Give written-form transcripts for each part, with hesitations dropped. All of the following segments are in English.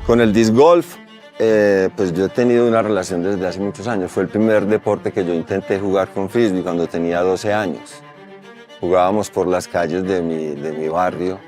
Con el disc golf, pues yo he tenido una relación desde hace muchos años. Fue el primer deporte que yo intenté jugar con frisbee cuando tenía 12 años. Jugábamos por las calles de mi barrio,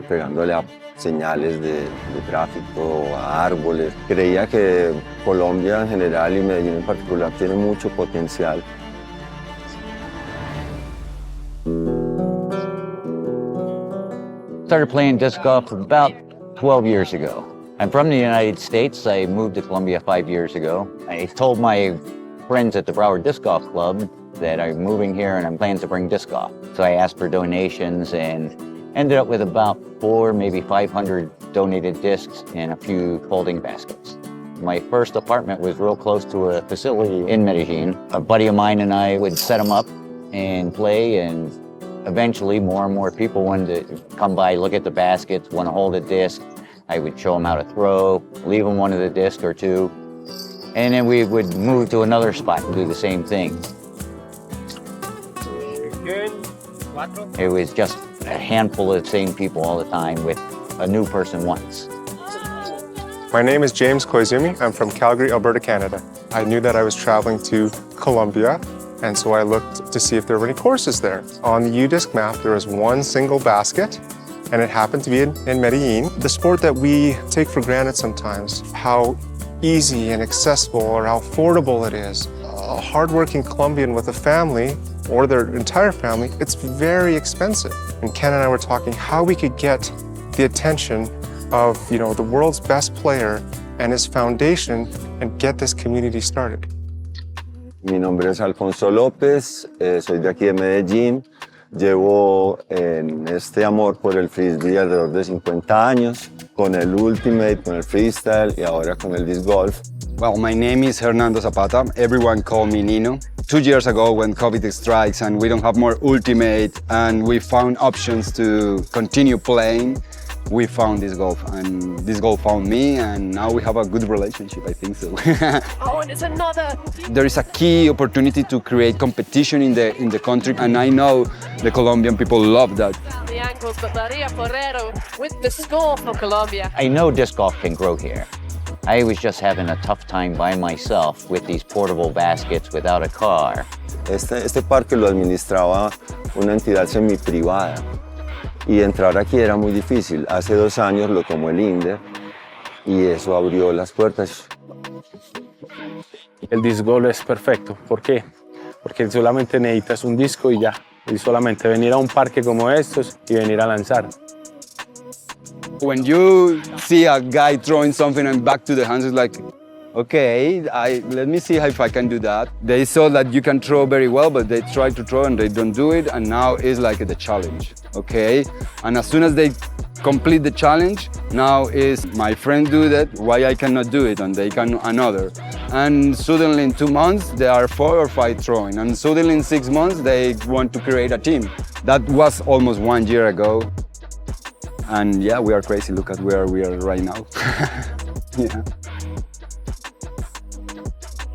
pegándole a señales de tráfico, a árboles. Creía que Colombia en general y Medellín en particular tiene mucho potencial. Started playing disc golf about 12 years ago. I'm from the United States. I moved to Colombia 5 years ago. I told my friends at the Broward Disc Golf Club that I'm moving here and I'm planning to bring disc golf. So I asked for donations and ended up with about 400, maybe 500 donated discs and a few folding baskets. My first apartment was real close to a facility in Medellin. A buddy of mine and I would set them up and play, and eventually more and more people wanted to come by, look at the baskets, want to hold a disc. I would show them how to throw, leave them one of the disc or two, and then we would move to another spot and do the same thing. It was just a handful of the same people all the time with a new person once. My name is James Koizumi. I'm from Calgary, Alberta, Canada. I knew that I was traveling to Colombia, and so I looked to see if there were any courses there. On the UDisc map, there was one single basket, and it happened to be in Medellin. The sport that we take for granted sometimes, how easy and accessible or how affordable it is. A hardworking Colombian with a family or their entire family, it's very expensive. And Ken and I were talking how we could get the attention of, the world's best player and his foundation and get this community started. Mi nombre es Alfonso López, soy de aquí de Medellín. Llevo en este amor por el frisbee alrededor de 50 años, con el ultimate, con el freestyle y ahora con el disc golf. Well, my name is Hernando Zapata. Everyone call me Nino. 2 years ago when COVID strikes and we don't have more ultimate and we found options to continue playing, we found disc golf and disc golf found me, and now we have a good relationship, I think so. Oh, and it's another. There is a key opportunity to create competition in the country, and I know the Colombian people love that. The ankles, but Maria Forrero with the score for Colombia. I know disc golf can grow here. I was just having a tough time by myself with these portable baskets without a car. Este parque lo administraba una entidad semi-privada y entrar aquí era muy difícil. Hace 2 años lo tomó el INDER y eso abrió las puertas. El disc golf es perfecto. ¿Por qué? Porque solamente necesitas un disco y ya. Y solamente venir a un parque como estos y venir a lanzar. When you see a guy throwing something and back to the hands, it's like, okay, let me see if I can do that. They saw that you can throw very well, but they try to throw and they don't do it, and now it's like the challenge, okay? And as soon as they complete the challenge, now is my friend do that, why I cannot do it, and they can another. And suddenly in 2 months, there are 4 or 5 throwing, and suddenly in 6 months, they want to create a team. That was almost 1 year ago. And yeah, we are crazy. Look at where we are right now. Yeah.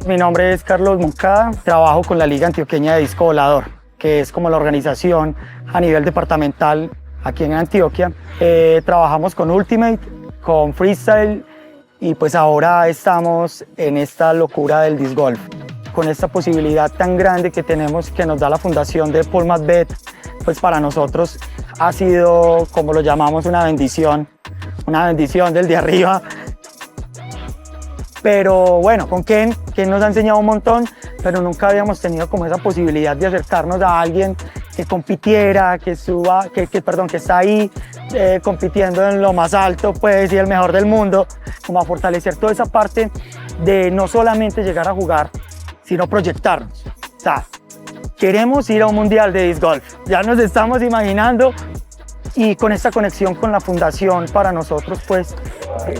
Mi nombre es Carlos Moncada. Trabajo con la Liga Antioqueña de Disco Volador, que es como la organización a nivel departamental aquí en Antioquia. Trabajamos con Ultimate, con Freestyle y pues ahora estamos en esta locura del disc golf. Con esta posibilidad tan grande que tenemos, que nos da la fundación de McBeth, pues para nosotros ha sido, como lo llamamos, una bendición del de arriba. Pero bueno, con Ken nos ha enseñado un montón, pero nunca habíamos tenido como esa posibilidad de acercarnos a alguien que compitiera, que está ahí compitiendo en lo más alto, pues, y el mejor del mundo, como a fortalecer toda esa parte de no solamente llegar a jugar, sino proyectarnos. O sea, queremos ir a un mundial de disc golf, ya nos estamos imaginando, y con esta conexión con la fundación para nosotros pues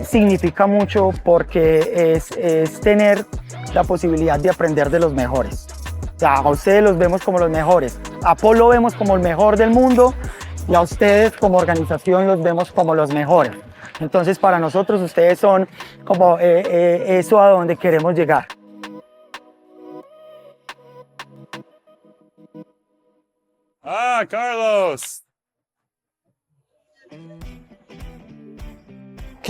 significa mucho, porque es tener la posibilidad de aprender de los mejores. O sea, a ustedes los vemos como los mejores, a Paul lo vemos como el mejor del mundo y a ustedes como organización los vemos como los mejores. Entonces para nosotros ustedes son como eso a donde queremos llegar. Ah, Carlos!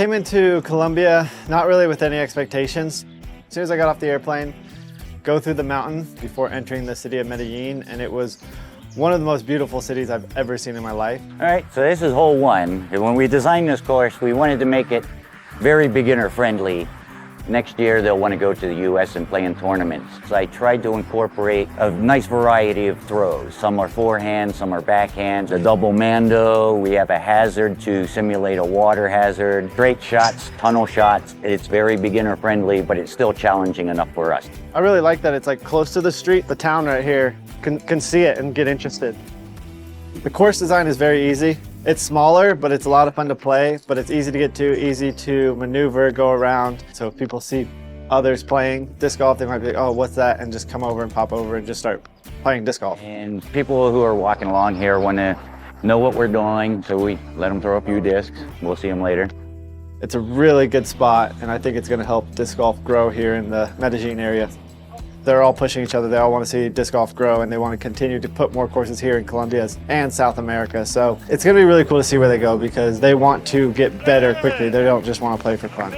came into Colombia not really with any expectations. As soon as I got off the airplane, go through the mountain before entering the city of Medellin, and it was one of the most beautiful cities I've ever seen in my life. All right, so this is hole one. And when we designed this course, we wanted to make it very beginner friendly. Next year, they'll want to go to the US and play in tournaments. So I tried to incorporate a nice variety of throws. Some are forehand, some are backhands, a double mando. We have a hazard to simulate a water hazard. Straight shots, tunnel shots. It's very beginner friendly, but it's still challenging enough for us. I really like that it's like close to the street, the town right here, can see it and get interested. The course design is very easy. It's smaller, but it's a lot of fun to play, but it's easy to get to, easy to maneuver, go around. So if people see others playing disc golf, they might be like, oh, what's that? And just come over and pop over and just start playing disc golf. And people who are walking along here want to know what we're doing, so we let them throw a few discs. We'll see them later. It's a really good spot, and I think it's going to help disc golf grow here in the Medellin area. They're all pushing each other. They all want to see disc golf grow, and they want to continue to put more courses here in Colombia and South America. So it's going to be really cool to see where they go because they want to get better quickly. They don't just want to play for fun.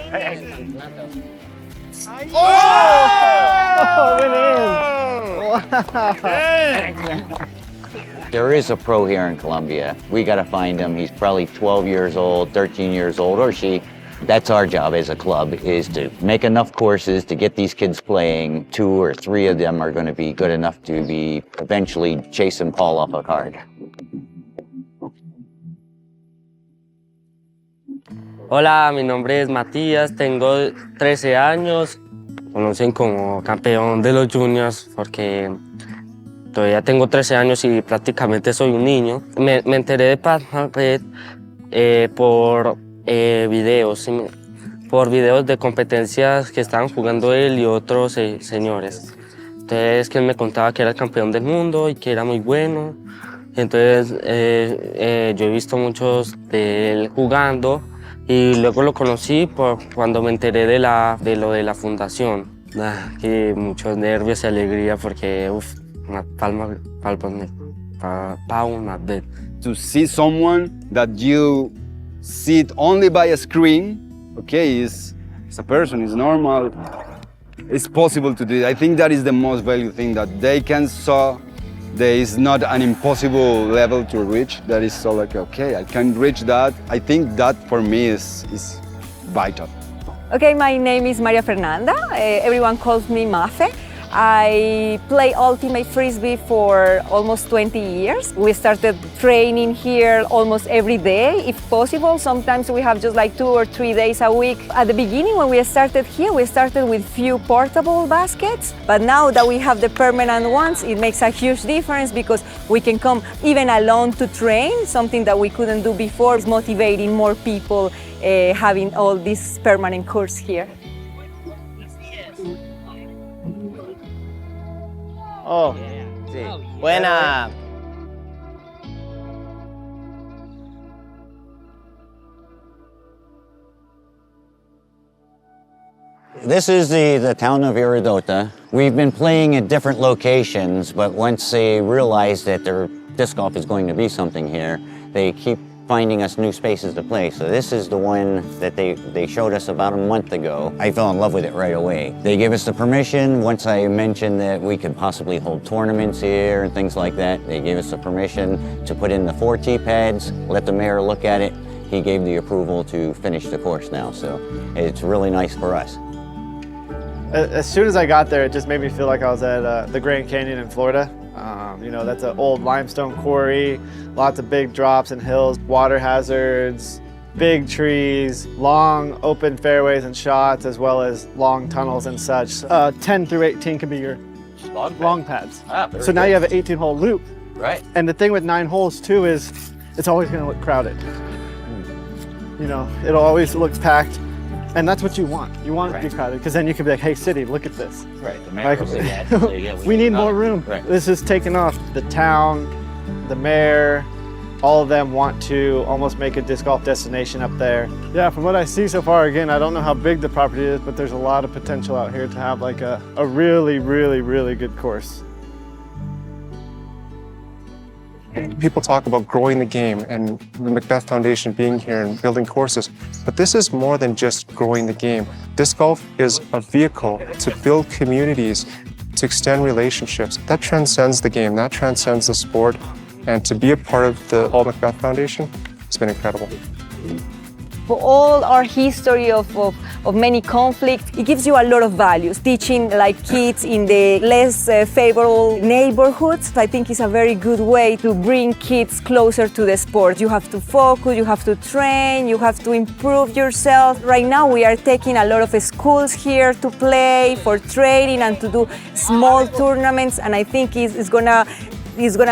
There is a pro here in Colombia. We got to find him. He's probably 12 years old, 13 years old, or she. That's our job as a club, is to make enough courses to get these kids playing. 2 or 3 of them are going to be good enough to be eventually chasing Paul off a card. Hola, mi nombre es Matías, tengo 13 años. Conocen como campeón de los juniors porque todavía tengo 13 años y prácticamente soy un niño. Me enteré de McBeth por videos de competencias que estaban jugando él y otros señores. Entonces, que él me contaba que era el campeón del mundo y que era muy bueno. Entonces, yo he visto muchos de él jugando y luego lo conocí cuando me enteré de lo de la fundación. Que muchos nervios y alegría porque, una palma McBeth. To see someone that you see it only by a screen, okay, it's a person, it's normal, it's possible to do it. I think that is the most valuable thing, that they can saw there is not an impossible level to reach. That is so like, okay, I can reach that. I think that for me is vital. Okay, my name is Maria Fernanda. Everyone calls me Mafe. I play Ultimate Frisbee for almost 20 years. We started training here almost every day, if possible. Sometimes we have just like 2 or 3 days a week. At the beginning, when we started here, we started with few portable baskets. But now that we have the permanent ones, it makes a huge difference because we can come even alone to train, something that we couldn't do before. It's motivating more people having all this permanent course here. Oh, sí. Buena. This is the town of Iridota. We've been playing at different locations, but once they realize that their disc golf is going to be something here, they keep finding us new spaces to play. So this is the one that they showed us about a month ago. I fell in love with it right away. They gave us the permission. Once I mentioned that we could possibly hold tournaments here and things like that, they gave us the permission to put in the 4 tee pads, let the mayor look at it. He gave the approval to finish the course now, so it's really nice for us. As soon as I got there, it just made me feel like I was at the Grand Canyon in Florida. You know, that's an old limestone quarry, lots of big drops and hills, water hazards, big trees, long open fairways and shots, as well as long tunnels and such. 10 through 18 can be your long pads. So now you have an 18-hole loop. Right. And the thing with 9 holes too is it's always going to look crowded. You know, it'll always look packed. And that's what you want. You want it to be crowded, because then you can be like, hey, city, look at this. Right. The mayor will say that. We need more room. Right. This is taking off. The town, the mayor, all of them want to almost make a disc golf destination up there. Yeah, from what I see so far, again, I don't know how big the property is, but there's a lot of potential out here to have like a really, really, really good course. People talk about growing the game and the McBeth Foundation being here and building courses, but this is more than just growing the game. Disc golf is a vehicle to build communities, to extend relationships. That transcends the game, that transcends the sport, and to be a part of the Paul McBeth Foundation has been incredible. For all our history of many conflicts, it gives you a lot of values. Teaching like kids in the less favorable neighborhoods, I think is a very good way to bring kids closer to the sport. You have to focus, you have to train, you have to improve yourself. Right now we are taking a lot of schools here to play, for training and to do small tournaments, and I think it's gonna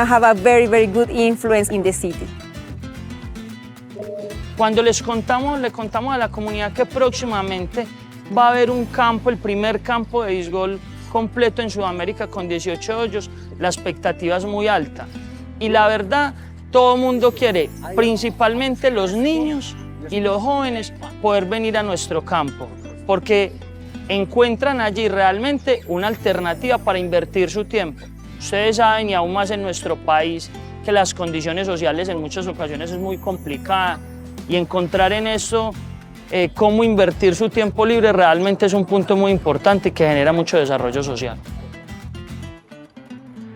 have a very, very good influence in the city. Cuando le contamos a la comunidad que próximamente va a haber un campo, el primer campo de disc golf completo en Sudamérica con 18 hoyos, la expectativa es muy alta. Y la verdad, todo el mundo quiere, principalmente los niños y los jóvenes, poder venir a nuestro campo, porque encuentran allí realmente una alternativa para invertir su tiempo. Ustedes saben, y aún más en nuestro país, que las condiciones sociales en muchas ocasiones es muy complicada. Y encontrar en eso cómo invertir su tiempo libre realmente es un punto muy importante que genera mucho desarrollo social.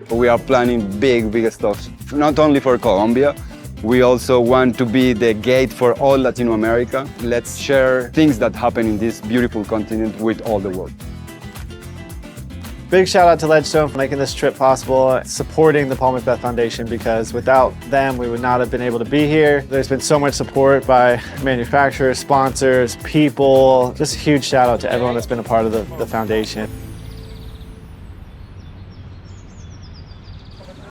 We are planning big stuff, not only for Colombia. We also want to be the gate for all Latin America. Let's share things that happen in this beautiful continent with all the world. Big shout out to Ledgestone for making this trip possible, supporting the Paul McBeth Foundation, because without them, we would not have been able to be here. There's been so much support by manufacturers, sponsors, people. Just a huge shout out to everyone that's been a part of the foundation.